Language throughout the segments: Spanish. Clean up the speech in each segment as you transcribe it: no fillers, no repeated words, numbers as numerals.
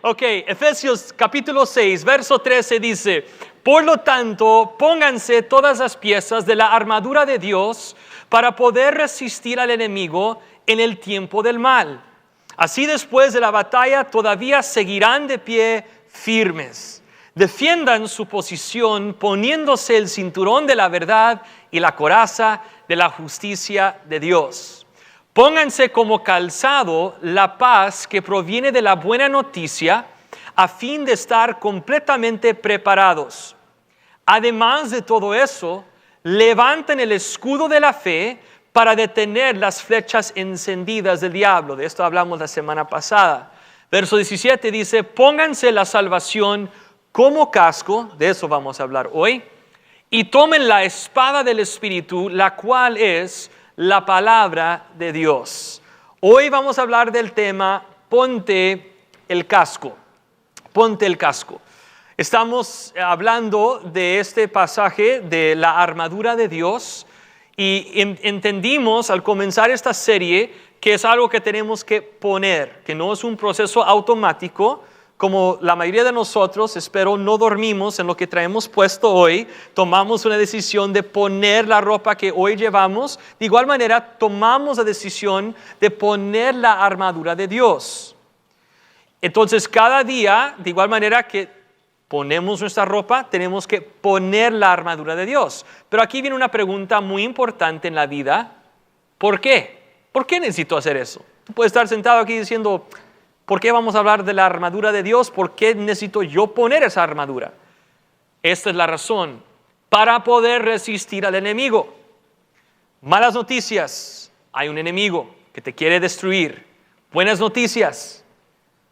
Ok, Efesios capítulo 6, verso 13 dice: por lo tanto, pónganse todas las piezas de la armadura de Dios para poder resistir al enemigo en el tiempo del mal. Así después de la batalla todavía seguirán de pie firmes. Defiendan su posición poniéndose el cinturón de la verdad y la coraza de la justicia de Dios. Pónganse como calzado la paz que proviene de la buena noticia, a fin de estar completamente preparados. Además de todo eso, levanten el escudo de la fe para detener las flechas encendidas del diablo. De esto hablamos la semana pasada. Verso 17 dice: pónganse la salvación como casco, de eso vamos a hablar hoy, y tomen la espada del Espíritu, la cual es la palabra de Dios. Hoy vamos a hablar del tema: ponte el casco. Ponte el casco. Estamos hablando de este pasaje de la armadura de Dios y entendimos al comenzar esta serie que es algo que tenemos que poner, que no es un proceso automático. Como la mayoría de nosotros, espero, no dormimos en lo que traemos puesto hoy, tomamos una decisión de poner la ropa que hoy llevamos. De igual manera, tomamos la decisión de poner la armadura de Dios. Entonces, cada día, de igual manera que ponemos nuestra ropa, tenemos que poner la armadura de Dios. Pero aquí viene una pregunta muy importante en la vida: ¿por qué? ¿Por qué necesito hacer eso? Tú puedes estar sentado aquí diciendo: ¿por qué vamos a hablar de la armadura de Dios? ¿Por qué necesito yo poner esa armadura? Esta es la razón: para poder resistir al enemigo. Malas noticias: hay un enemigo que te quiere destruir. Buenas noticias: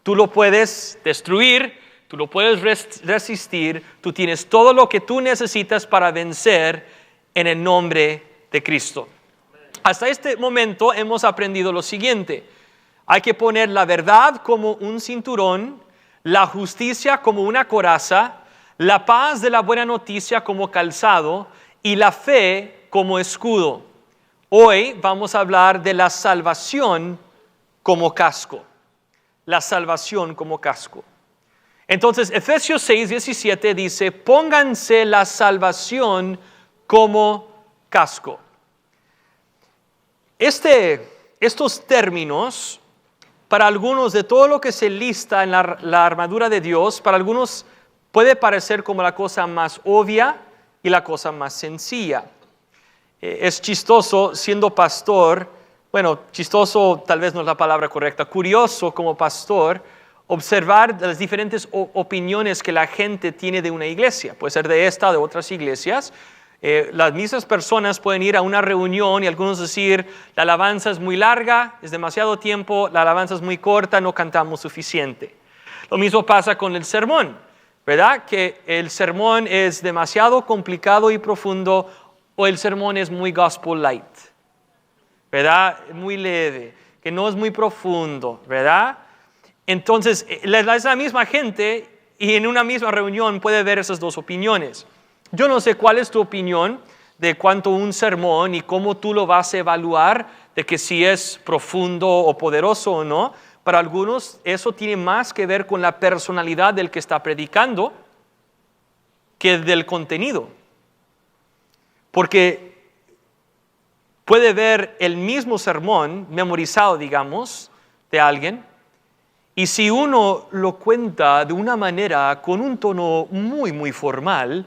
tú lo puedes destruir, tú lo puedes resistir, tú tienes todo lo que tú necesitas para vencer en el nombre de Cristo. Hasta este momento hemos aprendido lo siguiente: hay que poner la verdad como un cinturón, la justicia como una coraza, la paz de la buena noticia como calzado y la fe como escudo. Hoy vamos a hablar de la salvación como casco. La salvación como casco. Entonces, Efesios 6, 17 dice: pónganse la salvación como casco. Estos términos, para algunos, de todo lo que se lista en la armadura de Dios, para algunos puede parecer como la cosa más obvia y la cosa más sencilla. Es chistoso siendo pastor, bueno, chistoso tal vez no es la palabra correcta, curioso como pastor, observar las diferentes opiniones que la gente tiene de una iglesia. Puede ser de esta, de otras iglesias. Las mismas personas pueden ir a una reunión y algunos decir: la alabanza es muy larga, es demasiado tiempo, la alabanza es muy corta, no cantamos suficiente. Lo mismo pasa con el sermón, ¿verdad? Que el sermón es demasiado complicado y profundo, o el sermón es muy gospel light, ¿verdad? Muy leve, que no es muy profundo, ¿verdad? Entonces, es la misma gente y en una misma reunión puede ver esas dos opiniones. Yo no sé cuál es tu opinión de cuánto un sermón y cómo tú lo vas a evaluar, de que si es profundo o poderoso o no. Para algunos eso tiene más que ver con la personalidad del que está predicando que del contenido. Porque puede ver el mismo sermón memorizado, digamos, de alguien, y si uno lo cuenta de una manera con un tono muy, muy formal,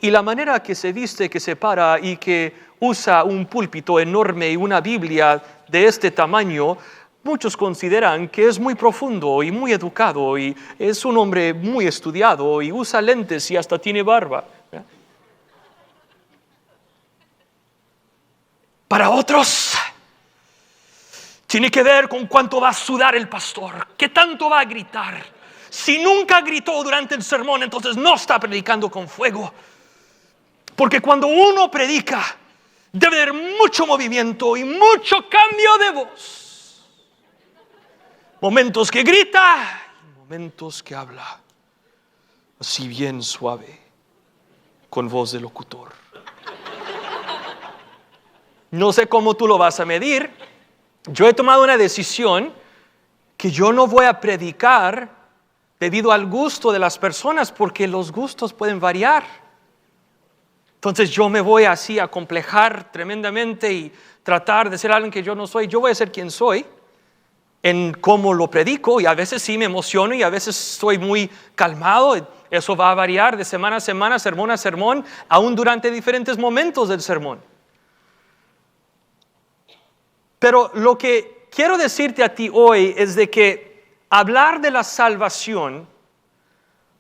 y la manera que se viste, que se para y que usa un púlpito enorme y una Biblia de este tamaño, muchos consideran que es muy profundo y muy educado y es un hombre muy estudiado y usa lentes y hasta tiene barba. Para otros, tiene que ver con cuánto va a sudar el pastor, qué tanto va a gritar. Si nunca gritó durante el sermón, entonces no está predicando con fuego. Porque cuando uno predica, debe haber mucho movimiento y mucho cambio de voz. Momentos que grita y momentos que habla así bien suave, con voz de locutor. No sé cómo tú lo vas a medir. Yo he tomado una decisión que yo no voy a predicar debido al gusto de las personas, porque los gustos pueden variar. Entonces yo me voy así a complejar tremendamente y tratar de ser alguien que yo no soy. Yo voy a ser quien soy en cómo lo predico, y a veces sí me emociono y a veces estoy muy calmado. Eso va a variar de semana a semana, sermón a sermón, aún durante diferentes momentos del sermón. Pero lo que quiero decirte a ti hoy es de que hablar de la salvación,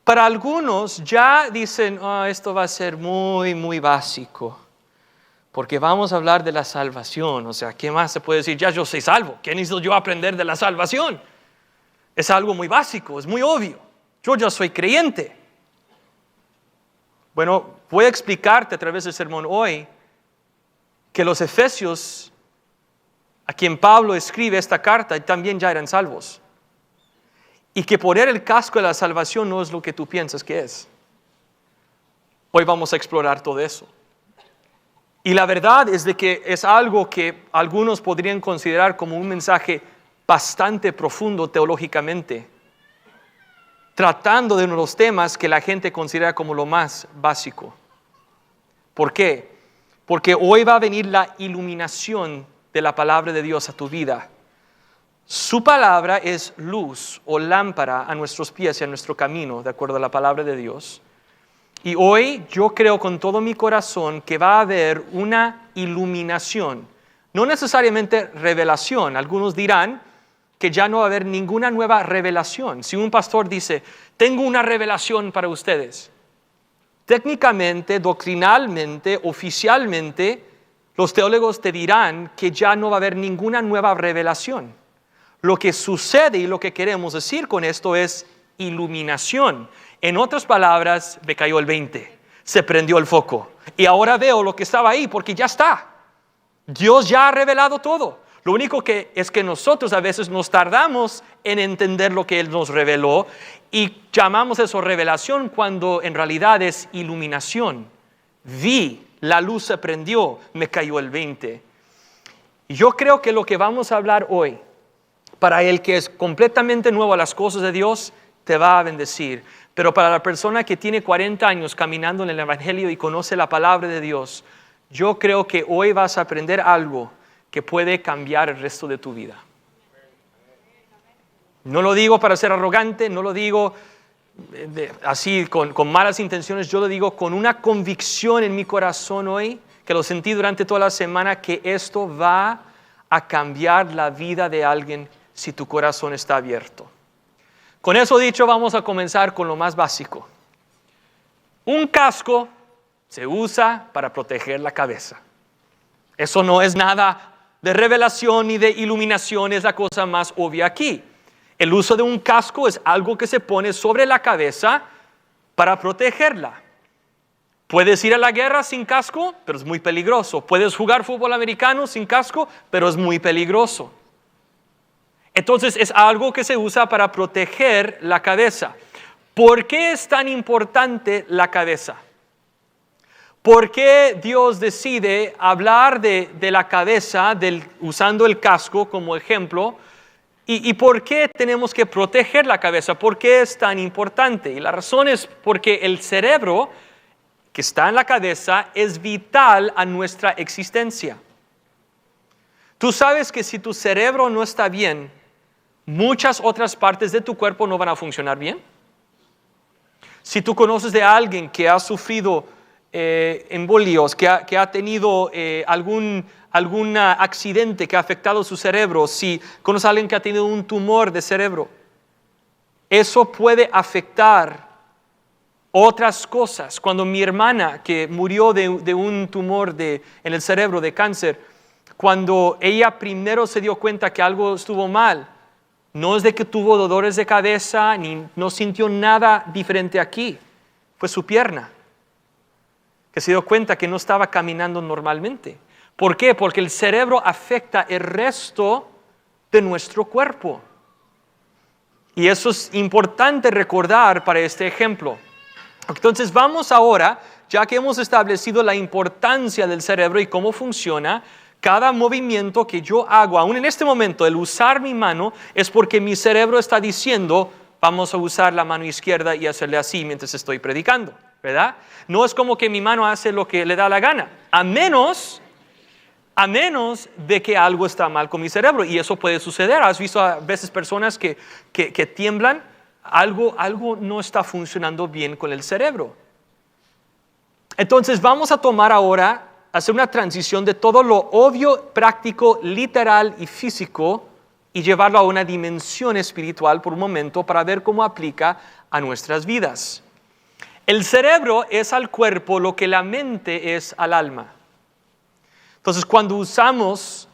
para algunos ya dicen, esto va a ser muy, muy básico, porque vamos a hablar de la salvación. O sea, ¿qué más se puede decir? Ya yo soy salvo. ¿Qué necesito yo aprender de la salvación? Es algo muy básico, es muy obvio. Yo ya soy creyente. Bueno, voy a explicarte a través del sermón hoy que los efesios, a quien Pablo escribe esta carta, también ya eran salvos. Y que poner el casco de la salvación no es lo que tú piensas que es. Hoy vamos a explorar todo eso. Y la verdad es de que es algo que algunos podrían considerar como un mensaje bastante profundo teológicamente, tratando de uno de los temas que la gente considera como lo más básico. ¿Por qué? Porque hoy va a venir la iluminación de la palabra de Dios a tu vida. Su palabra es luz o lámpara a nuestros pies y a nuestro camino, de acuerdo a la palabra de Dios. Y hoy yo creo con todo mi corazón que va a haber una iluminación, no necesariamente revelación. Algunos dirán que ya no va a haber ninguna nueva revelación. Si un pastor dice, tengo una revelación para ustedes, técnicamente, doctrinalmente, oficialmente, los teólogos te dirán que ya no va a haber ninguna nueva revelación. Lo que sucede y lo que queremos decir con esto es iluminación. En otras palabras, me cayó el 20, se prendió el foco y ahora veo lo que estaba ahí porque ya está. Dios ya ha revelado todo. Lo único que es que nosotros a veces nos tardamos en entender lo que Él nos reveló y llamamos eso revelación cuando en realidad es iluminación. Vi, la luz se prendió, me cayó el 20. Y yo creo que lo que vamos a hablar hoy, para el que es completamente nuevo a las cosas de Dios, te va a bendecir. Pero para la persona que tiene 40 años caminando en el Evangelio y conoce la palabra de Dios, yo creo que hoy vas a aprender algo que puede cambiar el resto de tu vida. No lo digo para ser arrogante, no lo digo así con malas intenciones, yo lo digo con una convicción en mi corazón hoy, que lo sentí durante toda la semana, que esto va a cambiar la vida de alguien si tu corazón está abierto. Con eso dicho, vamos a comenzar con lo más básico. Un casco se usa para proteger la cabeza. Eso no es nada de revelación ni de iluminación, es la cosa más obvia aquí. El uso de un casco es algo que se pone sobre la cabeza para protegerla. Puedes ir a la guerra sin casco, pero es muy peligroso. Puedes jugar fútbol americano sin casco, pero es muy peligroso. Entonces es algo que se usa para proteger la cabeza. ¿Por qué es tan importante la cabeza? ¿Por qué Dios decide hablar de la cabeza usando el casco como ejemplo? ¿Y por qué tenemos que proteger la cabeza? ¿Por qué es tan importante? Y la razón es porque el cerebro que está en la cabeza es vital a nuestra existencia. Tú sabes que si tu cerebro no está bien, muchas otras partes de tu cuerpo no van a funcionar bien. Si tú conoces de alguien que ha sufrido embolios, que ha tenido algún accidente que ha afectado su cerebro, si conoces a alguien que ha tenido un tumor de cerebro, eso puede afectar otras cosas. Cuando mi hermana, que murió de un tumor en el cerebro, de cáncer, cuando ella primero se dio cuenta que algo estuvo mal, no es de que tuvo dolores de cabeza, ni no sintió nada diferente aquí. Fue su pierna, que se dio cuenta que no estaba caminando normalmente. ¿Por qué? Porque el cerebro afecta el resto de nuestro cuerpo. Y eso es importante recordar para este ejemplo. Entonces vamos ahora, ya que hemos establecido la importancia del cerebro y cómo funciona, cada movimiento que yo hago, aún en este momento, el usar mi mano, es porque mi cerebro está diciendo, vamos a usar la mano izquierda y hacerle así mientras estoy predicando, ¿verdad? No es como que mi mano hace lo que le da la gana, a menos de que algo está mal con mi cerebro, y eso puede suceder. ¿Has visto a veces personas que tiemblan? Algo no está funcionando bien con el cerebro. Entonces vamos a tomar ahora, hacer una transición de todo lo obvio, práctico, literal y físico y llevarlo a una dimensión espiritual por un momento para ver cómo aplica a nuestras vidas. El cerebro es al cuerpo lo que la mente es al alma. Entonces, cuando usamos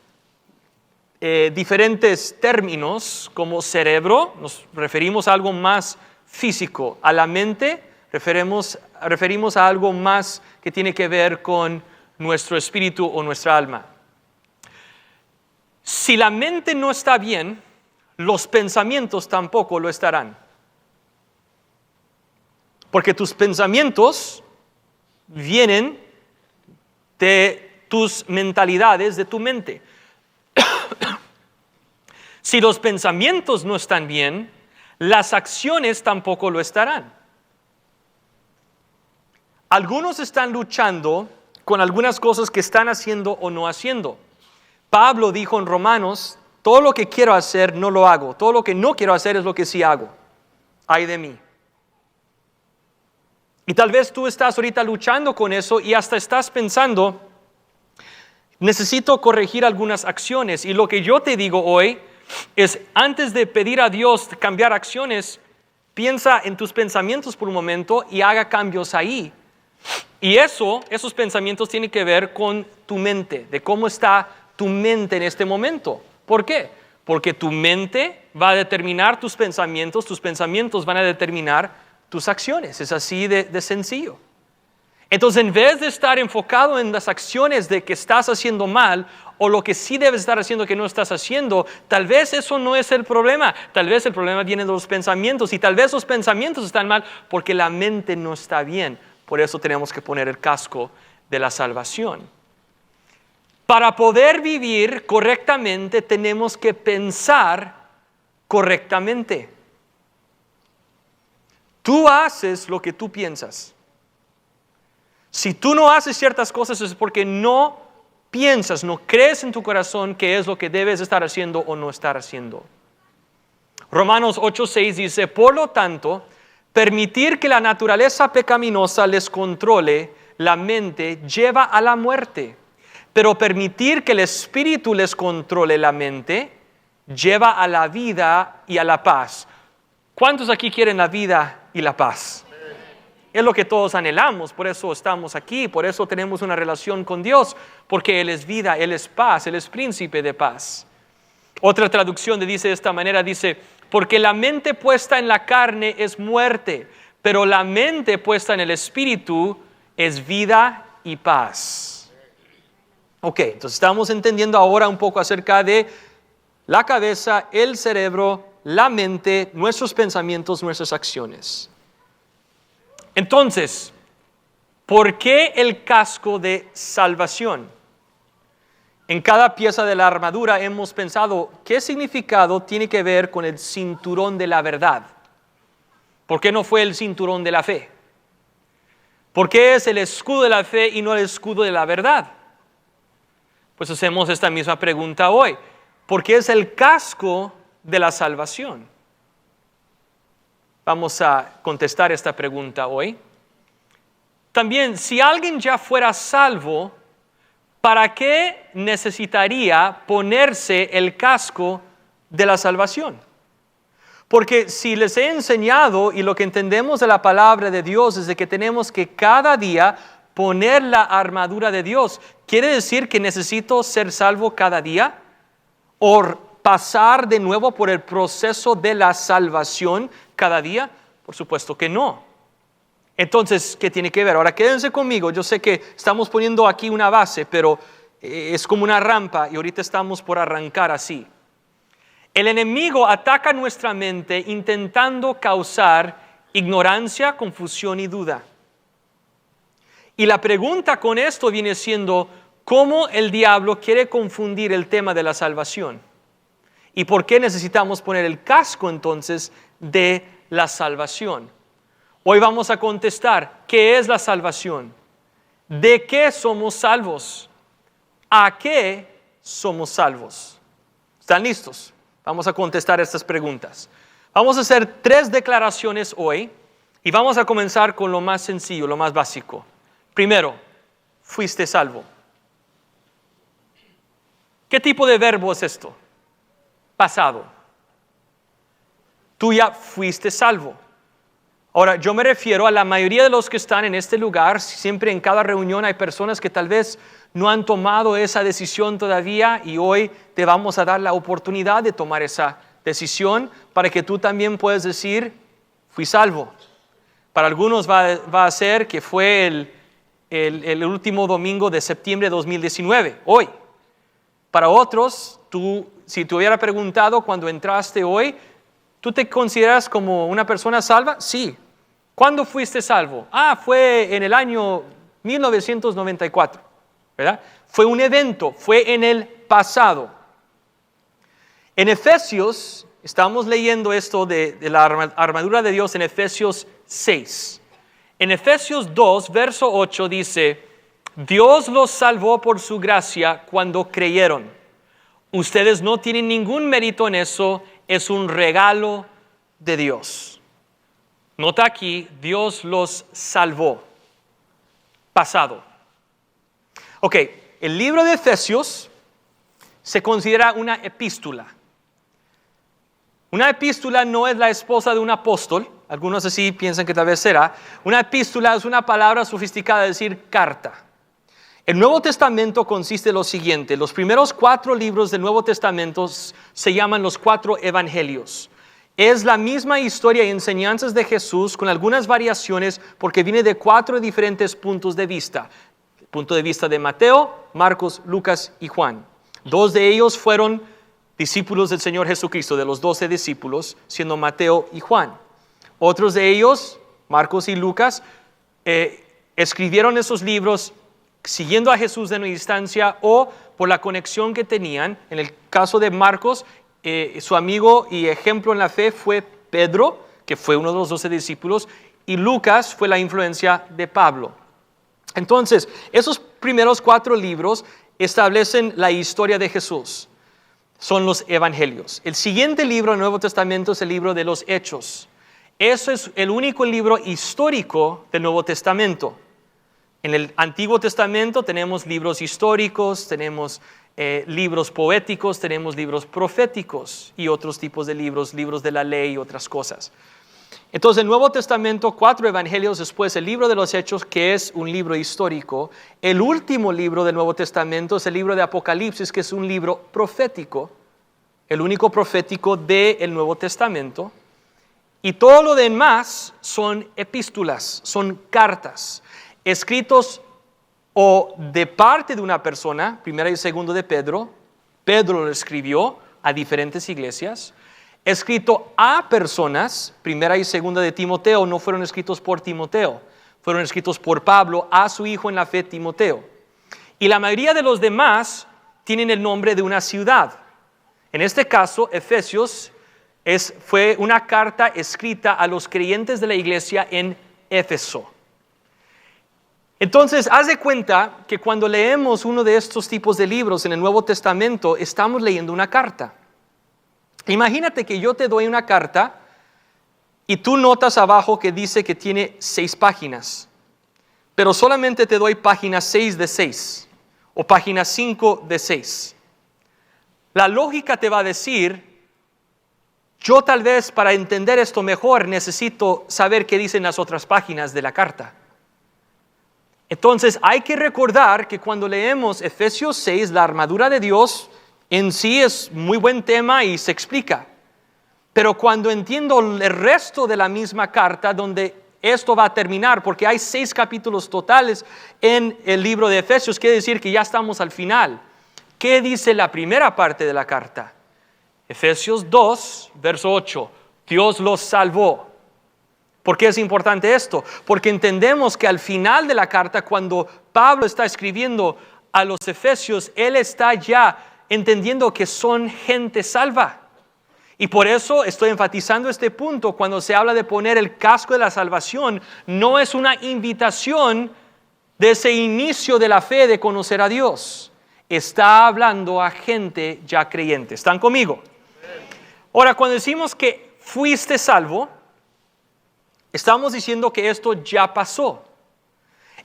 diferentes términos como cerebro, nos referimos a algo más físico. A la mente referimos a algo más que tiene que ver con nuestro espíritu o nuestra alma. Si la mente no está bien, los pensamientos tampoco lo estarán. Porque tus pensamientos vienen de tus mentalidades, de tu mente. Si los pensamientos no están bien, las acciones tampoco lo estarán. Algunos están luchando con algunas cosas que están haciendo o no haciendo. Pablo dijo en Romanos, todo lo que quiero hacer no lo hago, todo lo que no quiero hacer es lo que sí hago. Ay de mí. Y tal vez tú estás ahorita luchando con eso y hasta estás pensando, necesito corregir algunas acciones. Y lo que yo te digo hoy es, antes de pedir a Dios cambiar acciones, piensa en tus pensamientos por un momento y haga cambios ahí. Y esos pensamientos tienen que ver con tu mente, de cómo está tu mente en este momento. ¿Por qué? Porque tu mente va a determinar tus pensamientos van a determinar tus acciones. Es así de sencillo. Entonces, en vez de estar enfocado en las acciones de que estás haciendo mal o lo que sí debes estar haciendo que no estás haciendo, tal vez eso no es el problema. Tal vez el problema viene de los pensamientos y tal vez los pensamientos están mal porque la mente no está bien. Por eso tenemos que poner el casco de la salvación. Para poder vivir correctamente tenemos que pensar correctamente. Tú haces lo que tú piensas. Si tú no haces ciertas cosas es porque no piensas, no crees en tu corazón que es lo que debes estar haciendo o no estar haciendo. Romanos 8:6 dice, por lo tanto, permitir que la naturaleza pecaminosa les controle la mente lleva a la muerte, pero permitir que el espíritu les controle la mente lleva a la vida y a la paz. ¿Cuántos aquí quieren la vida y la paz? Es lo que todos anhelamos, por eso estamos aquí, por eso tenemos una relación con Dios, porque Él es vida, Él es paz, Él es príncipe de paz. Otra traducción dice de esta manera, dice, porque la mente puesta en la carne es muerte, pero la mente puesta en el espíritu es vida y paz. Ok, entonces estamos entendiendo ahora un poco acerca de la cabeza, el cerebro, la mente, nuestros pensamientos, nuestras acciones. Entonces, ¿por qué el casco de salvación? En cada pieza de la armadura hemos pensado qué significado tiene que ver con el cinturón de la verdad. ¿Por qué no fue el cinturón de la fe? ¿Por qué es el escudo de la fe y no el escudo de la verdad? Pues hacemos esta misma pregunta hoy. ¿Por qué es el casco de la salvación? Vamos a contestar esta pregunta hoy. También, si alguien ya fuera salvo, ¿para qué necesitaría ponerse el casco de la salvación? Porque si les he enseñado y lo que entendemos de la palabra de Dios es de que tenemos que cada día poner la armadura de Dios, ¿quiere decir que necesito ser salvo cada día? ¿O pasar de nuevo por el proceso de la salvación cada día? Por supuesto que no. Entonces, ¿qué tiene que ver? Ahora quédense conmigo, yo sé que estamos poniendo aquí una base, pero es como una rampa y ahorita estamos por arrancar así. El enemigo ataca nuestra mente intentando causar ignorancia, confusión y duda. Y la pregunta con esto viene siendo, ¿cómo el diablo quiere confundir el tema de la salvación? ¿Y por qué necesitamos poner el casco entonces de la salvación. Hoy vamos a contestar, ¿qué es la salvación? ¿De qué somos salvos? ¿A qué somos salvos? ¿Están listos? Vamos a contestar estas preguntas. Vamos a hacer 3 declaraciones hoy y vamos a comenzar con lo más sencillo, lo más básico. Primero, fuiste salvo. ¿Qué tipo de verbo es esto? Pasado. Tú ya fuiste salvo. Ahora, yo me refiero a la mayoría de los que están en este lugar. Siempre en cada reunión hay personas que tal vez no han tomado esa decisión todavía y hoy te vamos a dar la oportunidad de tomar esa decisión para que tú también puedas decir, fui salvo. Para algunos va a ser que fue el último domingo de septiembre de 2019, hoy. Para otros, si te hubiera preguntado cuando entraste hoy, ¿tú te consideras como una persona salva? Sí. ¿Cuándo fuiste salvo? Fue en el año 1994, ¿verdad? Fue un evento, fue en el pasado. En Efesios, estamos leyendo esto de la armadura de Dios en Efesios 6. En Efesios 2, verso 8 dice, Dios los salvó por su gracia cuando creyeron. Ustedes no tienen ningún mérito en eso, es un regalo de Dios. Nota aquí, Dios los salvó. Pasado. Ok, el libro de Efesios se considera una epístola. Una epístola no es la esposa de un apóstol. Algunos así piensan que tal vez será. Una epístola es una palabra sofisticada de decir carta. El Nuevo Testamento consiste en lo siguiente. Los primeros 4 libros del Nuevo Testamento se llaman los 4 evangelios. Es la misma historia y enseñanzas de Jesús con algunas variaciones porque viene de 4 diferentes puntos de vista. El punto de vista de Mateo, Marcos, Lucas y Juan. 2 de ellos fueron discípulos del Señor Jesucristo, de los 12 discípulos, siendo Mateo y Juan. Otros de ellos, Marcos y Lucas, escribieron esos libros siguiendo a Jesús de una distancia o por la conexión que tenían. En el caso de Marcos, su amigo y ejemplo en la fe fue Pedro, que fue uno de los 12 discípulos, y Lucas fue la influencia de Pablo. Entonces, esos primeros 4 libros establecen la historia de Jesús. Son los evangelios. El siguiente libro del Nuevo Testamento es el libro de los Hechos. Ese es el único libro histórico del Nuevo Testamento. En el Antiguo Testamento tenemos libros históricos, tenemos libros poéticos, tenemos libros proféticos y otros tipos de libros de la ley y otras cosas. Entonces, el Nuevo Testamento, 4 evangelios después, el libro de los Hechos, que es un libro histórico. El último libro del Nuevo Testamento es el libro de Apocalipsis, que es un libro profético, el único profético del Nuevo Testamento. Y todo lo demás son epístolas, son cartas, escritos o de parte de una persona, primera y segunda de Pedro. Pedro lo escribió a diferentes iglesias. Escrito a personas, primera y segunda de Timoteo, no fueron escritos por Timoteo, fueron escritos por Pablo a su hijo en la fe Timoteo. Y la mayoría de los demás tienen el nombre de una ciudad. En este caso, Efesios fue una carta escrita a los creyentes de la iglesia en Éfeso. Entonces, haz de cuenta que cuando leemos uno de estos tipos de libros en el Nuevo Testamento, estamos leyendo una carta. Imagínate que yo te doy una carta y tú notas abajo que dice que tiene 6 páginas, pero solamente te doy página 6 de 6 o página 5 de 6. La lógica te va a decir, yo tal vez para entender esto mejor necesito saber qué dicen las otras páginas de la carta. Entonces hay que recordar que cuando leemos Efesios 6, la armadura de Dios en sí es muy buen tema y se explica. Pero cuando entiendo el resto de la misma carta donde esto va a terminar, porque hay 6 capítulos totales en el libro de Efesios, quiere decir que ya estamos al final. ¿Qué dice la primera parte de la carta? Efesios 2, verso 8. Dios los salvó. ¿Por qué es importante esto? Porque entendemos que al final de la carta, cuando Pablo está escribiendo a los Efesios, él está ya entendiendo que son gente salva. Y por eso estoy enfatizando este punto cuando se habla de poner el casco de la salvación. No es una invitación de ese inicio de la fe de conocer a Dios. Está hablando a gente ya creyente. ¿Están conmigo? Ahora, cuando decimos que fuiste salvo, estamos diciendo que esto ya pasó.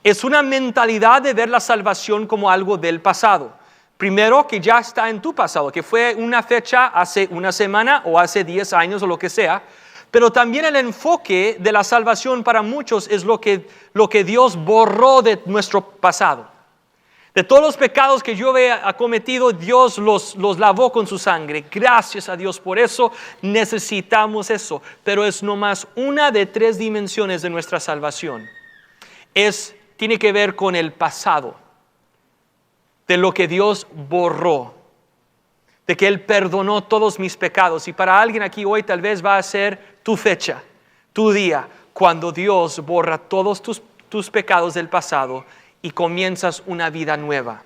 Es una mentalidad de ver la salvación como algo del pasado. Primero, que ya está en tu pasado, que fue una fecha hace una semana o hace 10 años o lo que sea. Pero también el enfoque de la salvación para muchos es lo que Dios borró de nuestro pasado. De todos los pecados que yo había cometido, Dios los lavó con su sangre. Gracias a Dios por eso, necesitamos eso. Pero es nomás una de 3 dimensiones de nuestra salvación. Tiene que ver con el pasado, de lo que Dios borró, de que Él perdonó todos mis pecados. Y para alguien aquí hoy tal vez va a ser tu fecha, tu día, cuando Dios borra todos tus pecados del pasado y comienzas una vida nueva.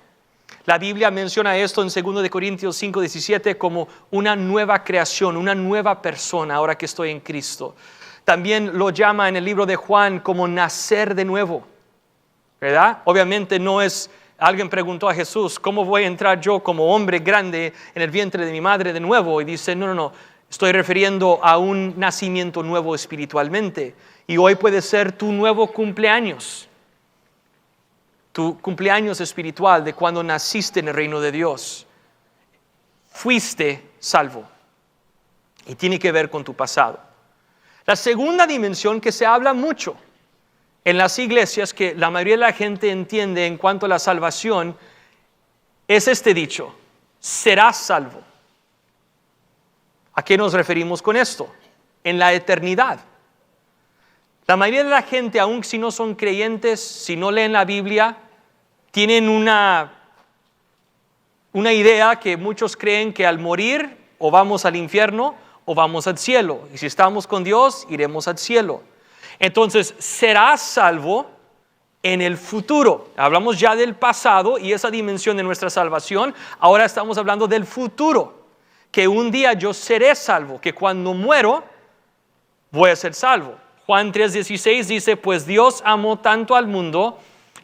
La Biblia menciona esto en 2 Corintios 5:17 como una nueva creación, una nueva persona ahora que estoy en Cristo. También lo llama en el libro de Juan como nacer de nuevo, ¿verdad? Obviamente no es, alguien preguntó a Jesús, ¿cómo voy a entrar yo como hombre grande en el vientre de mi madre de nuevo? Y dice, no, estoy refiriendo a un nacimiento nuevo espiritualmente. Y hoy puede ser tu nuevo cumpleaños. Tu cumpleaños espiritual de cuando naciste en el reino de Dios. Fuiste salvo. Y tiene que ver con tu pasado. La segunda dimensión que se habla mucho en las iglesias, que la mayoría de la gente entiende en cuanto a la salvación, es este dicho: serás salvo. ¿A qué nos referimos con esto? En la eternidad. La mayoría de la gente, aun si no son creyentes, si no leen la Biblia, tienen una idea que muchos creen que al morir o vamos al infierno o vamos al cielo. Y si estamos con Dios, iremos al cielo. Entonces, serás salvo en el futuro. Hablamos ya del pasado y esa dimensión de nuestra salvación. Ahora estamos hablando del futuro. Que un día yo seré salvo, que cuando muero voy a ser salvo. Juan 3:16 dice, pues Dios amó tanto al mundo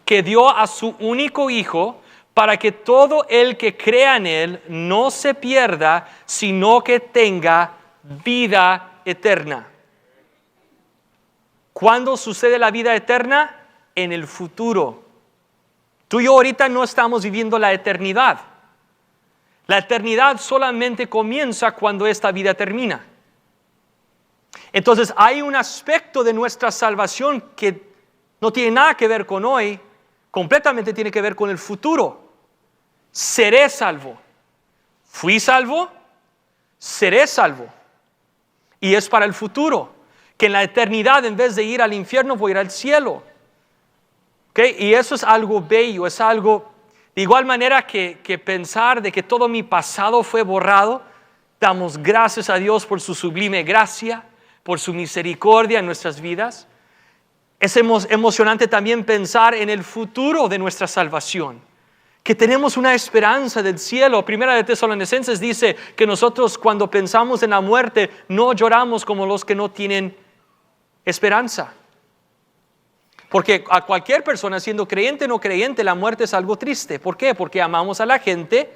que dio a su único Hijo para que todo el que crea en Él no se pierda, sino que tenga vida eterna. ¿Cuándo sucede la vida eterna? En el futuro. Tú y yo ahorita no estamos viviendo la eternidad. La eternidad solamente comienza cuando esta vida termina. Entonces hay un aspecto de nuestra salvación que no tiene nada que ver con hoy, completamente tiene que ver con el futuro. Seré salvo. Fui salvo, seré salvo. Y es para el futuro. Que en la eternidad, en vez de ir al infierno, voy a ir al cielo. ¿Okay? Y eso es algo bello, es algo, de igual manera que pensar de que todo mi pasado fue borrado, damos gracias a Dios por su sublime gracia, por su misericordia en nuestras vidas. Es emocionante también pensar en el futuro de nuestra salvación, que tenemos una esperanza del cielo. Primera de Tesalonicenses dice que nosotros cuando pensamos en la muerte no lloramos como los que no tienen esperanza. Porque a cualquier persona, siendo creyente o no creyente, la muerte es algo triste. ¿Por qué? Porque amamos a la gente,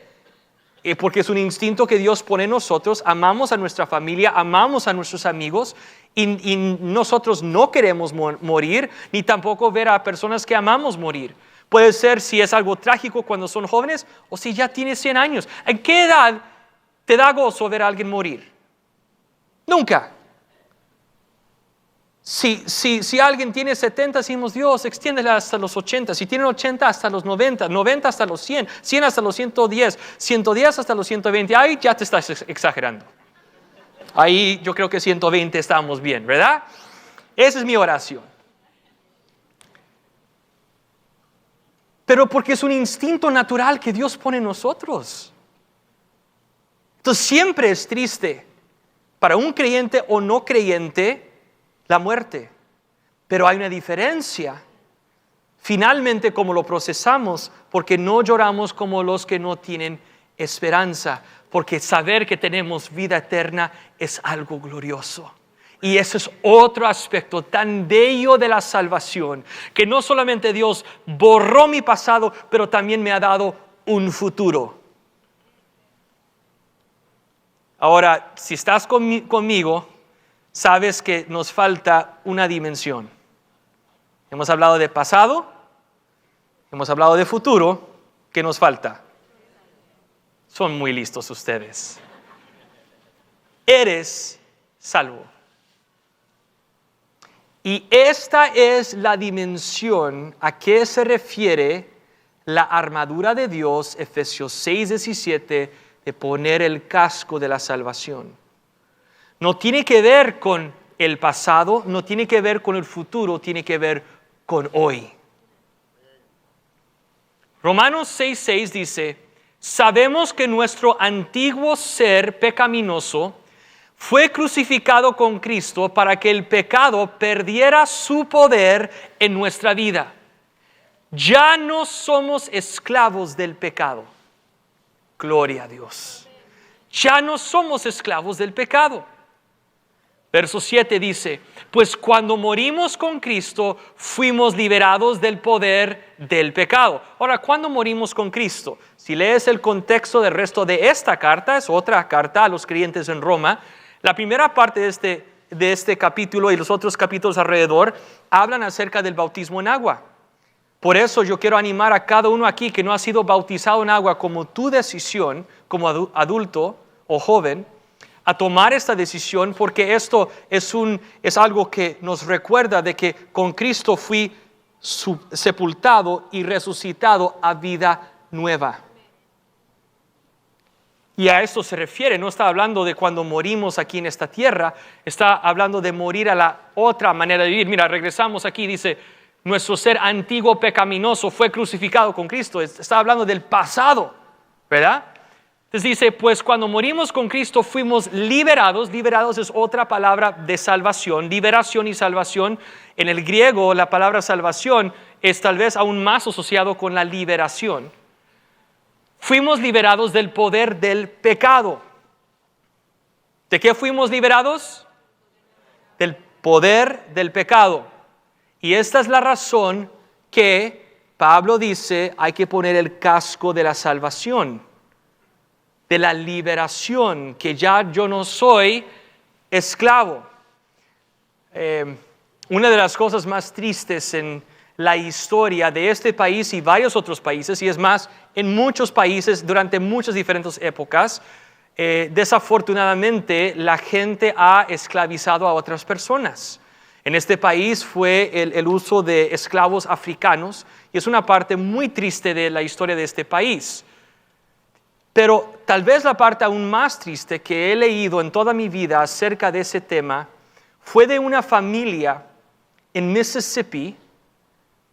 porque es un instinto que Dios pone en nosotros, amamos a nuestra familia, amamos a nuestros amigos, y nosotros no queremos morir, ni tampoco ver a personas que amamos morir. Puede ser si es algo trágico cuando son jóvenes, o si ya tienes 100 años. ¿En qué edad te da gozo ver a alguien morir? Nunca. Si alguien tiene 70, decimos, Dios, extiéndela hasta los 80. Si tienen 80, hasta los 90, 90 hasta los 100, 100 hasta los 110, 110 hasta los 120. Ahí ya te estás exagerando. Ahí yo creo que 120 estamos bien, ¿verdad? Esa es mi oración. Pero porque es un instinto natural que Dios pone en nosotros. Entonces siempre es triste para un creyente o no creyente la muerte, pero hay una diferencia. Finalmente, como lo procesamos, porque no lloramos como los que no tienen esperanza, porque saber que tenemos vida eterna es algo glorioso. Y ese es otro aspecto tan bello de la salvación, que no solamente Dios borró mi pasado, pero también me ha dado un futuro. Ahora, si estás conmigo, sabes que nos falta una dimensión. Hemos hablado de pasado, hemos hablado de futuro. ¿Qué nos falta? Son muy listos ustedes. Eres salvo. Y esta es la dimensión a que se refiere la armadura de Dios, Efesios 6:17, de poner el casco de la salvación. No tiene que ver con el pasado, no tiene que ver con el futuro, tiene que ver con hoy. Romanos 6:6 dice, sabemos que nuestro antiguo ser pecaminoso fue crucificado con Cristo para que el pecado perdiera su poder en nuestra vida. Ya no somos esclavos del pecado. Gloria a Dios. Ya no somos esclavos del pecado. Verso 7 dice, pues cuando morimos con Cristo, fuimos liberados del poder del pecado. Ahora, ¿cuándo morimos con Cristo? Si lees el contexto del resto de esta carta, es otra carta a los creyentes en Roma. La primera parte de este capítulo y los otros capítulos alrededor hablan acerca del bautismo en agua. Por eso yo quiero animar a cada uno aquí que no ha sido bautizado en agua como tu decisión, como adulto o joven, a tomar esta decisión, porque esto es algo que nos recuerda de que con Cristo fui sepultado y resucitado a vida nueva. Y a esto se refiere, no está hablando de cuando morimos aquí en esta tierra, está hablando de morir a la otra manera de vivir. Mira, regresamos aquí, dice, nuestro ser antiguo pecaminoso fue crucificado con Cristo. Está hablando del pasado, ¿verdad? Entonces dice, pues cuando morimos con Cristo fuimos liberados. Liberados es otra palabra de salvación, liberación y salvación. En el griego la palabra salvación es tal vez aún más asociado con la liberación. Fuimos liberados del poder del pecado. ¿De qué fuimos liberados? Del poder del pecado. Y esta es la razón que Pablo dice hay que poner el casco de la salvación, de la liberación, que ya yo no soy esclavo. Una de las cosas más tristes en la historia de este país y varios otros países, y es más, en muchos países durante muchas diferentes épocas, desafortunadamente la gente ha esclavizado a otras personas. En este país fue el uso de esclavos africanos, y es una parte muy triste de la historia de este país. Pero tal vez la parte aún más triste que he leído en toda mi vida acerca de ese tema fue de una familia en Mississippi,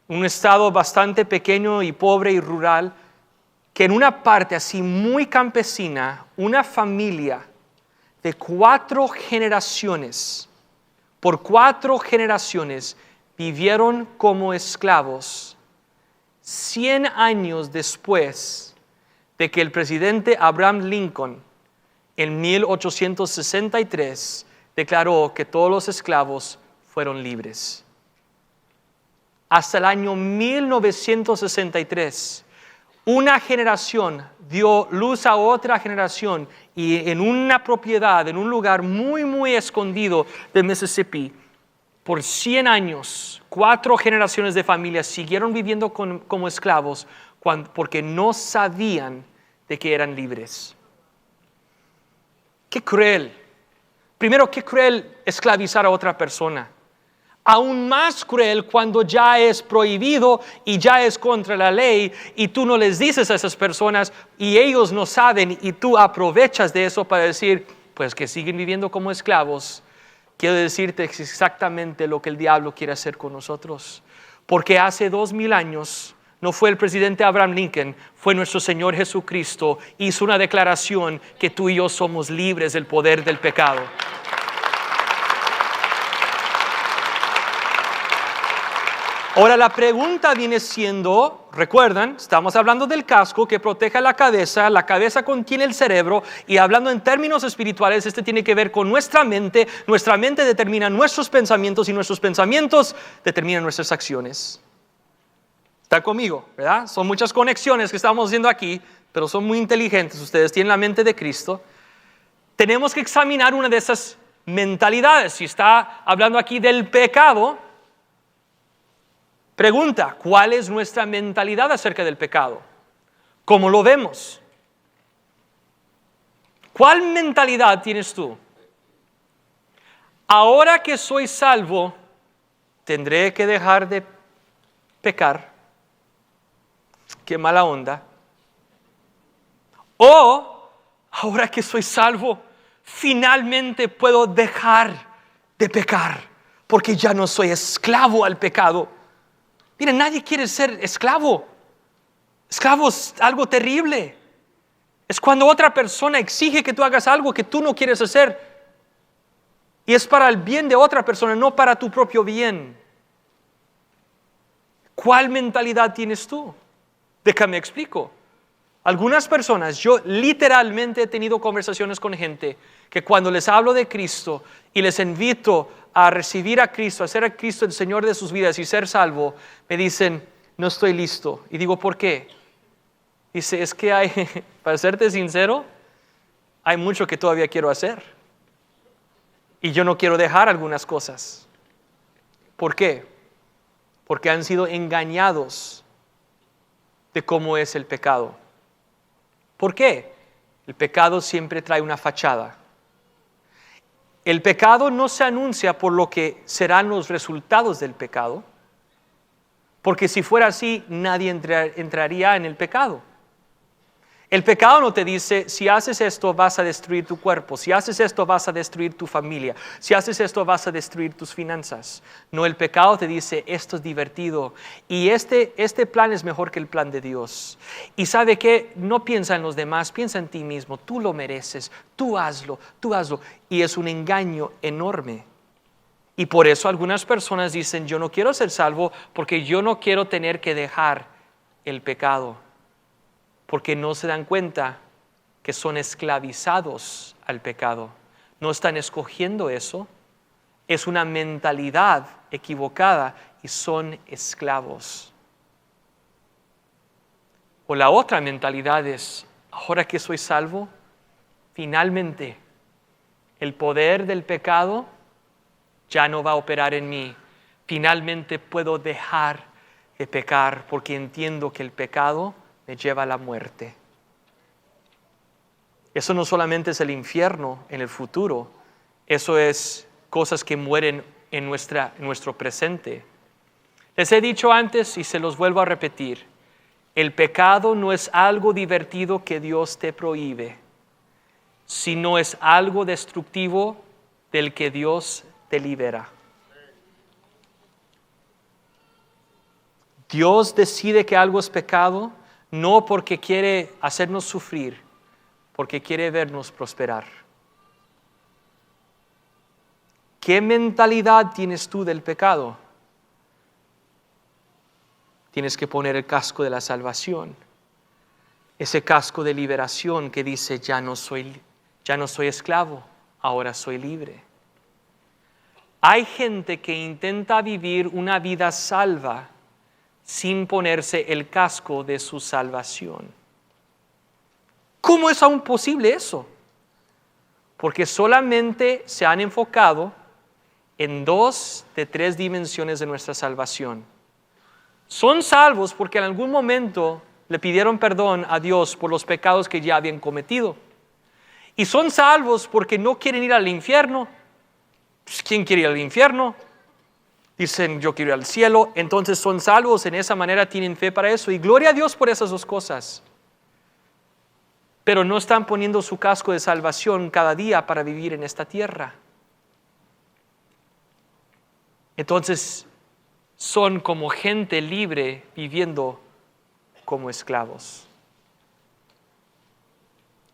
un estado bastante pequeño y pobre y rural, que en una parte así muy campesina, una familia de 4 generaciones, por 4 generaciones, vivieron como esclavos 100 años después de que el presidente Abraham Lincoln en 1863 declaró que todos los esclavos fueron libres. Hasta el año 1963, una generación dio luz a otra generación, y en una propiedad, en un lugar muy, muy escondido de Mississippi, por 100 años, 4 generaciones de familias siguieron viviendo como esclavos porque no sabían de que eran libres. ¡Qué cruel! Primero, qué cruel esclavizar a otra persona. Aún más cruel cuando ya es prohibido y ya es contra la ley, y tú no les dices a esas personas y ellos no saben, y tú aprovechas de eso para decir, pues que siguen viviendo como esclavos. Quiero decirte exactamente lo que el diablo quiere hacer con nosotros. Porque hace 2000 años no fue el presidente Abraham Lincoln, fue nuestro Señor Jesucristo, hizo una declaración que tú y yo somos libres del poder del pecado. Ahora la pregunta viene siendo, recuerdan, estamos hablando del casco que protege la cabeza contiene el cerebro, y hablando en términos espirituales, este tiene que ver con nuestra mente determina nuestros pensamientos y nuestros pensamientos determinan nuestras acciones. ¿Está conmigo? ¿Verdad? Son muchas conexiones que estamos haciendo aquí, pero son muy inteligentes, ustedes tienen la mente de Cristo. Tenemos que examinar una de esas mentalidades. Si está hablando aquí del pecado, pregunta, ¿cuál es nuestra mentalidad acerca del pecado? ¿Cómo lo vemos? ¿Cuál mentalidad tienes tú? Ahora que soy salvo, ¿tendré que dejar de pecar? Qué mala onda. O, ahora que soy salvo, finalmente puedo dejar de pecar, porque ya no soy esclavo al pecado. Miren, nadie quiere ser esclavo. Esclavo es algo terrible. Es cuando otra persona exige que tú hagas algo que tú no quieres hacer. Y es para el bien de otra persona, no para tu propio bien. ¿Cuál mentalidad tienes tú? Déjame explico. Algunas personas, yo literalmente he tenido conversaciones con gente que cuando les hablo de Cristo y les invito a recibir a Cristo, a ser a Cristo el Señor de sus vidas y ser salvo, me dicen, no estoy listo. Y digo, ¿por qué? Dice, es que hay, para serte sincero, hay mucho que todavía quiero hacer. Y yo no quiero dejar algunas cosas. ¿Por qué? Porque han sido engañados de cómo es el pecado. ¿Por qué? El pecado siempre trae una fachada. El pecado no se anuncia por lo que serán los resultados del pecado, porque si fuera así, nadie entraría en el pecado. El pecado no te dice, si haces esto vas a destruir tu cuerpo, si haces esto vas a destruir tu familia, si haces esto vas a destruir tus finanzas. No, el pecado te dice, esto es divertido y este plan es mejor que el plan de Dios. Y ¿sabe qué? No piensa en los demás, piensa en ti mismo, tú lo mereces, tú hazlo. Y es un engaño enorme. Y por eso algunas personas dicen, yo no quiero ser salvo porque yo no quiero tener que dejar el pecado. Porque no se dan cuenta que son esclavizados al pecado. No están escogiendo eso. Es una mentalidad equivocada y son esclavos. O la otra mentalidad es, ahora que soy salvo, finalmente el poder del pecado ya no va a operar en mí. Finalmente puedo dejar de pecar porque entiendo que el pecado me lleva a la muerte. Eso no solamente es el infierno en el futuro, eso es cosas que mueren en nuestro presente. Les he dicho antes y se los vuelvo a repetir, el pecado no es algo divertido que Dios te prohíbe, sino es algo destructivo del que Dios te libera. Dios decide que algo es pecado, no porque quiere hacernos sufrir, porque quiere vernos prosperar. ¿Qué mentalidad tienes tú del pecado? Tienes que poner el casco de la salvación, ese casco de liberación que dice, ya no soy esclavo, ahora soy libre. Hay gente que intenta vivir una vida salva sin ponerse el casco de su salvación. ¿Cómo es aún posible eso? Porque solamente se han enfocado en 2 de 3 dimensiones de nuestra salvación. Son salvos porque en algún momento le pidieron perdón a Dios por los pecados que ya habían cometido. Y son salvos porque no quieren ir al infierno. Pues, ¿quién quiere ir al infierno? Dicen, yo quiero ir al cielo. Entonces son salvos, en esa manera tienen fe para eso. Y gloria a Dios por esas 2 cosas. Pero no están poniendo su casco de salvación cada día para vivir en esta tierra. Entonces son como gente libre viviendo como esclavos.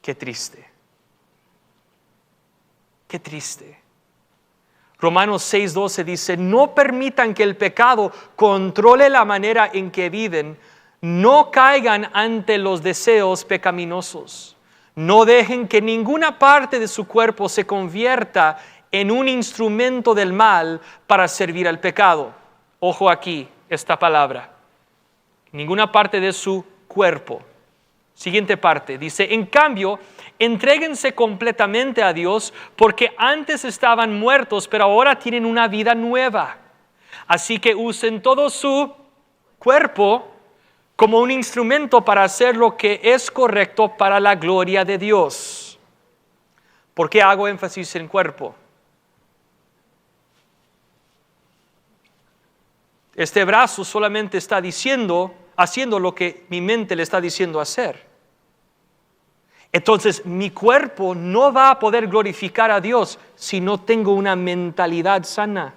Qué triste. Qué triste. Romanos 6:12 dice, no permitan que el pecado controle la manera en que viven, no caigan ante los deseos pecaminosos, no dejen que ninguna parte de su cuerpo se convierta en un instrumento del mal para servir al pecado. Ojo aquí, esta palabra, ninguna parte de su cuerpo. Siguiente parte, dice, en cambio, entréguense completamente a Dios porque antes estaban muertos, pero ahora tienen una vida nueva. Así que usen todo su cuerpo como un instrumento para hacer lo que es correcto para la gloria de Dios. ¿Por qué hago énfasis en cuerpo? Este brazo solamente está haciendo lo que mi mente le está diciendo hacer. Entonces, mi cuerpo no va a poder glorificar a Dios si no tengo una mentalidad sana.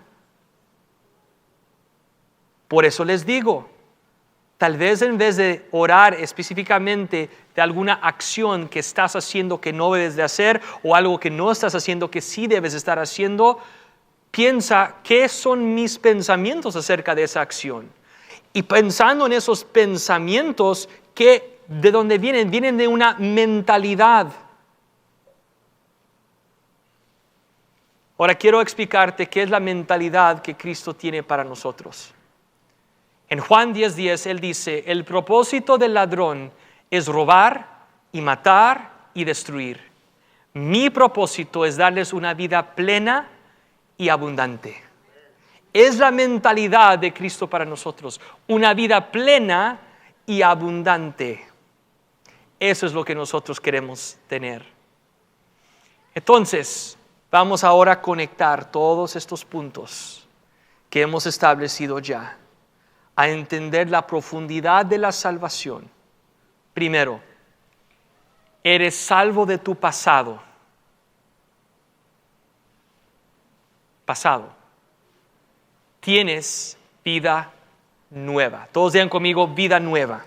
Por eso les digo, tal vez en vez de orar específicamente de alguna acción que estás haciendo que no debes de hacer o algo que no estás haciendo que sí debes estar haciendo, piensa qué son mis pensamientos acerca de esa acción. Y pensando en esos pensamientos, ¿de dónde vienen? Vienen de una mentalidad. Ahora quiero explicarte qué es la mentalidad que Cristo tiene para nosotros. En Juan 10:10 Él dice, el propósito del ladrón es robar y matar y destruir. Mi propósito es darles una vida plena y abundante. Es la mentalidad de Cristo para nosotros, una vida plena y abundante. Eso es lo que nosotros queremos tener. Entonces, vamos ahora a conectar todos estos puntos que hemos establecido ya, a entender la profundidad de la salvación. Primero, eres salvo de tu pasado. Tienes vida nueva. Todos digan conmigo, vida nueva.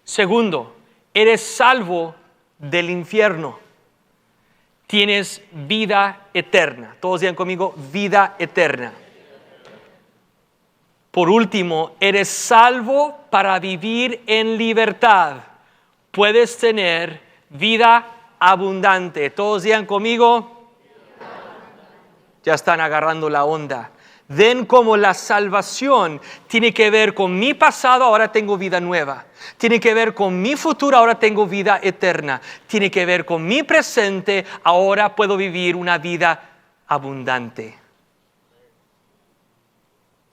Segundo, eres salvo del infierno. Tienes vida eterna. Todos digan conmigo, vida eterna. Por último, eres salvo para vivir en libertad. Puedes tener vida abundante. Todos digan conmigo, ya están agarrando la onda. Ven como la salvación tiene que ver con mi pasado, ahora tengo vida nueva. Tiene que ver con mi futuro, ahora tengo vida eterna. Tiene que ver con mi presente, ahora puedo vivir una vida abundante.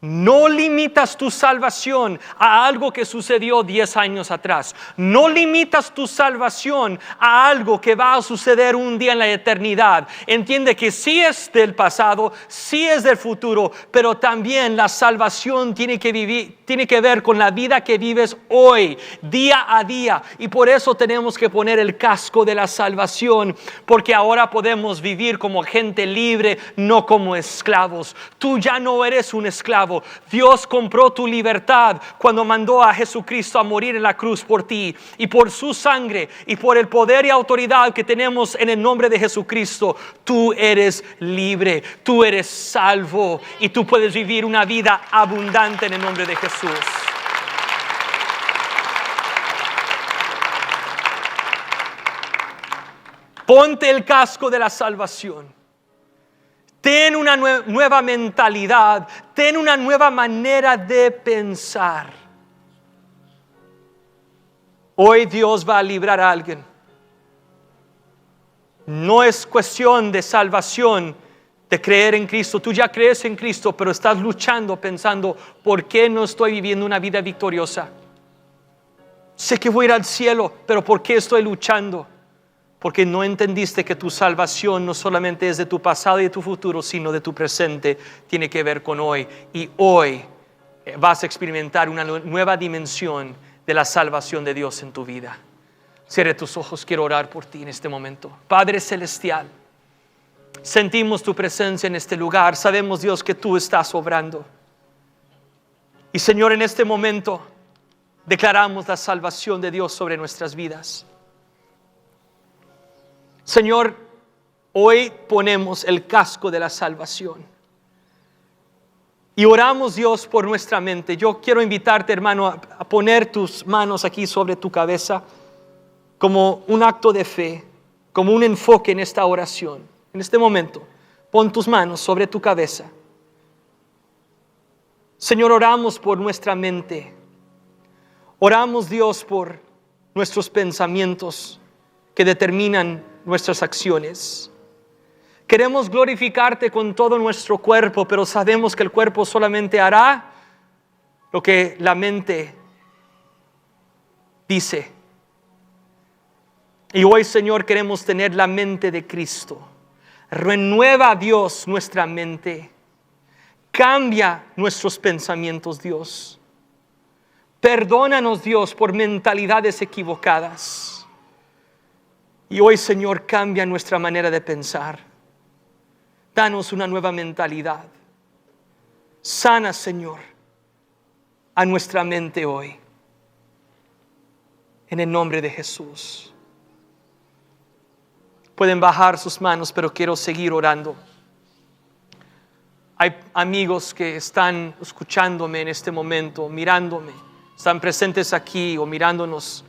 No limitas tu salvación a algo que sucedió 10 años atrás. No limitas tu salvación a algo que va a suceder un día en la eternidad. Entiende que sí es del pasado, sí es del futuro, pero también la salvación tiene que ver con la vida que vives hoy, día a día. Y por eso tenemos que poner el casco de la salvación, porque ahora podemos vivir como gente libre, no como esclavos. Tú ya no eres un esclavo. Dios compró tu libertad cuando mandó a Jesucristo a morir en la cruz por ti, y por su sangre y por el poder y autoridad que tenemos en el nombre de Jesucristo, tú eres libre, tú eres salvo y tú puedes vivir una vida abundante en el nombre de Jesús. Ponte el casco de la salvación. Ten una nueva mentalidad, ten una nueva manera de pensar. Hoy Dios va a librar a alguien. No es cuestión de salvación, de creer en Cristo. Tú ya crees en Cristo, pero estás luchando pensando, ¿por qué no estoy viviendo una vida victoriosa? Sé que voy a ir al cielo, pero ¿por qué estoy luchando? Porque no entendiste que tu salvación no solamente es de tu pasado y de tu futuro, sino de tu presente, tiene que ver con hoy. Y hoy vas a experimentar una nueva dimensión de la salvación de Dios en tu vida. Cierre tus ojos, quiero orar por ti en este momento. Padre Celestial, sentimos tu presencia en este lugar, sabemos, Dios, que tú estás obrando. Y Señor, en este momento declaramos la salvación de Dios sobre nuestras vidas. Señor, Hoy ponemos el casco de la salvación. Y oramos, Dios, por nuestra mente. Yo quiero invitarte, hermano, a poner tus manos aquí sobre tu cabeza como un acto de fe, como un enfoque en esta oración. En este momento, pon tus manos sobre tu cabeza. Señor, oramos por nuestra mente. Oramos, Dios, por nuestros pensamientos que determinan nuestras acciones. Queremos glorificarte con todo nuestro cuerpo, pero sabemos que el cuerpo solamente hará lo que la mente dice. Y hoy, Señor, queremos tener la mente de Cristo. Renueva, Dios, nuestra mente. Cambia nuestros pensamientos, Dios. Perdónanos, Dios, por mentalidades equivocadas. Y hoy, Señor, cambia nuestra manera de pensar. Danos una nueva mentalidad. Sana, Señor, a nuestra mente hoy. En el nombre de Jesús. Pueden bajar sus manos, pero quiero seguir orando. Hay amigos que están escuchándome en este momento, mirándome. Están presentes aquí o mirándonos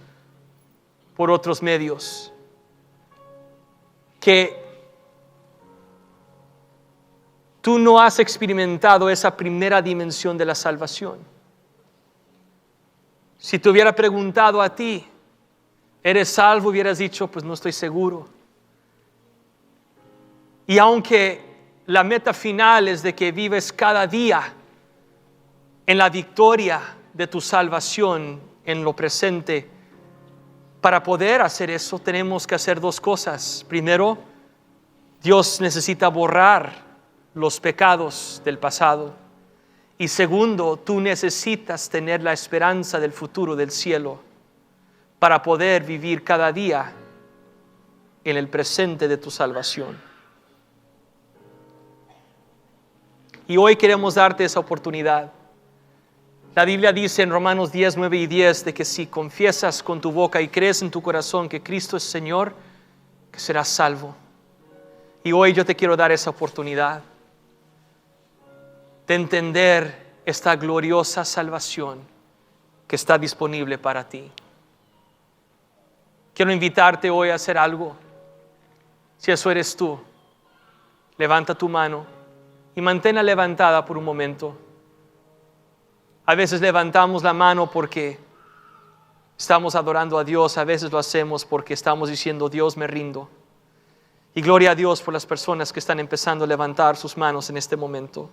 por otros medios. Que tú no has experimentado esa primera dimensión de la salvación. Si te hubiera preguntado a ti, ¿eres salvo? Hubieras dicho, pues no estoy seguro. Y aunque la meta final es de que vives cada día en la victoria de tu salvación en lo presente, para poder hacer eso tenemos que hacer dos cosas. Primero, Dios necesita borrar los pecados del pasado. Y segundo, tú necesitas tener la esperanza del futuro del cielo para poder vivir cada día en el presente de tu salvación. Y hoy queremos darte esa oportunidad. La Biblia dice en Romanos 10, 9 y 10 de que si confiesas con tu boca y crees en tu corazón que Cristo es Señor, que serás salvo. Y hoy yo te quiero dar esa oportunidad de entender esta gloriosa salvación que está disponible para ti. Quiero invitarte hoy a hacer algo. Si eso eres tú, levanta tu mano y manténla levantada por un momento. A veces levantamos la mano porque estamos adorando a Dios, a veces lo hacemos porque estamos diciendo, Dios, me rindo. Y gloria a Dios por las personas que están empezando a levantar sus manos en este momento.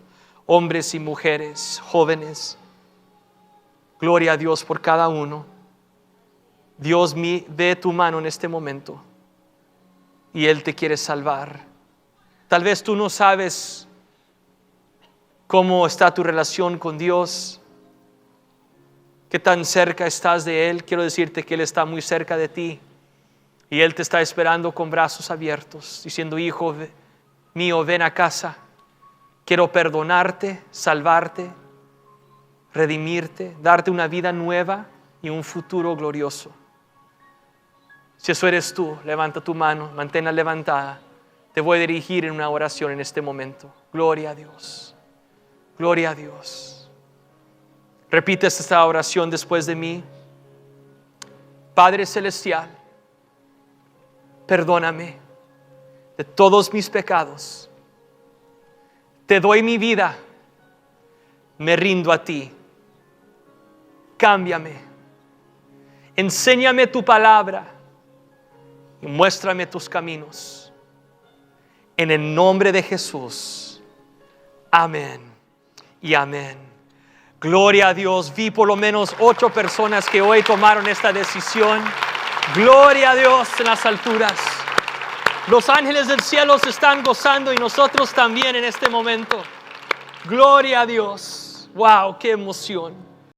Hombres y mujeres, jóvenes. Gloria a Dios por cada uno. Dios ve tu mano en este momento y Él te quiere salvar. Tal vez tú no sabes cómo está tu relación con Dios, qué tan cerca estás de Él. Quiero decirte que Él está muy cerca de ti y Él te está esperando con brazos abiertos, diciendo, hijo mío, ven a casa. Quiero perdonarte, salvarte, redimirte, darte una vida nueva y un futuro glorioso. Si eso eres tú, levanta tu mano, manténla levantada. Te voy a dirigir en una oración en este momento. Gloria a Dios. Gloria a Dios. Repite esta oración después de mí. Padre Celestial, perdóname de todos mis pecados. Te doy mi vida, me rindo a ti. Cámbiame, enséñame tu palabra y muéstrame tus caminos. En el nombre de Jesús, amén y amén. Gloria a Dios. Vi por lo menos 8 personas que hoy tomaron esta decisión. Gloria a Dios en las alturas. Los ángeles del cielo se están gozando y nosotros también en este momento. Gloria a Dios. Wow, qué emoción.